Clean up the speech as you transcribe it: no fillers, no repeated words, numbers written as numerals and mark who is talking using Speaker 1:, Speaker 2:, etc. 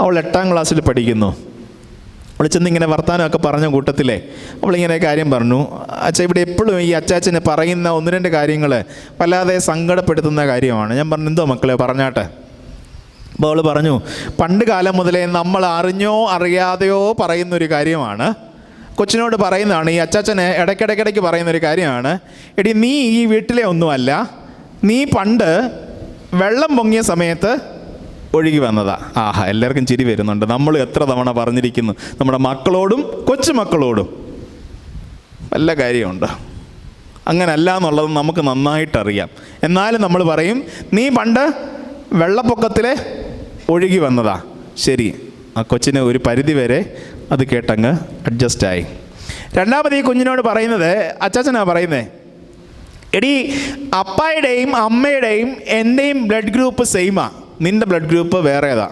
Speaker 1: അവൾ 8ാം ക്ലാസ്സിൽ പഠിക്കുന്നു. അവൾ ചെന്നിങ്ങനെ വർത്തമാനമൊക്കെ പറഞ്ഞ കൂട്ടത്തിലേ അവളിങ്ങനെ കാര്യം പറഞ്ഞു, അച്ഛാ ഇവിടെ എപ്പോഴും ഈ അച്ചാച്ചന് പറയുന്ന 1-2 കാര്യങ്ങൾ വല്ലാതെ സങ്കടപ്പെടുത്തുന്ന കാര്യമാണ്. ഞാൻ പറഞ്ഞു, എന്തോ മക്കളെ പറഞ്ഞാട്ടെ. അപ്പോൾ അവൾ പറഞ്ഞു, പണ്ട് കാലം മുതലേ നമ്മൾ അറിഞ്ഞോ അറിയാതെയോ പറയുന്നൊരു കാര്യമാണ്, കൊച്ചിനോട് പറയുന്നതാണ്, ഈ അച്ചാച്ചന് ഇടയ്ക്കിടയ്ക്ക് പറയുന്നൊരു കാര്യമാണ്, എടി നീ ഈ വീട്ടിലെ ഒന്നുമല്ല, നീ പണ്ട് വെള്ളം പൊങ്ങിയ സമയത്ത് ഒഴുകി വന്നതാ. ആഹാ, എല്ലാവർക്കും ചിരി വരുന്നുണ്ട്. നമ്മൾ എത്ര തവണ പറഞ്ഞിരിക്കുന്നു നമ്മുടെ മക്കളോടും കൊച്ചുമക്കളോടും. വല്ല കാര്യമുണ്ട്? അങ്ങനല്ല എന്നുള്ളത് നമുക്ക് നന്നായിട്ടറിയാം. എന്നാലും നമ്മൾ പറയും, നീ പണ്ട് വെള്ളപ്പൊക്കത്തിൽ ഒഴുകി വന്നതാ. ശരി, ആ കൊച്ചിന് ഒരു പരിധി വരെ അത് കേട്ടങ്ങ് അഡ്ജസ്റ്റായി. രണ്ടാമത് ഈ കുഞ്ഞിനോട് പറയുന്നത്, അച്ചാച്ചനാ പറയുന്നത്, എടി അപ്പായുടെയും അമ്മയുടെയും എൻ്റെയും ബ്ലഡ് ഗ്രൂപ്പ് സെയിമാ, നിൻ്റെ ബ്ലഡ് ഗ്രൂപ്പ് വേറേതാ.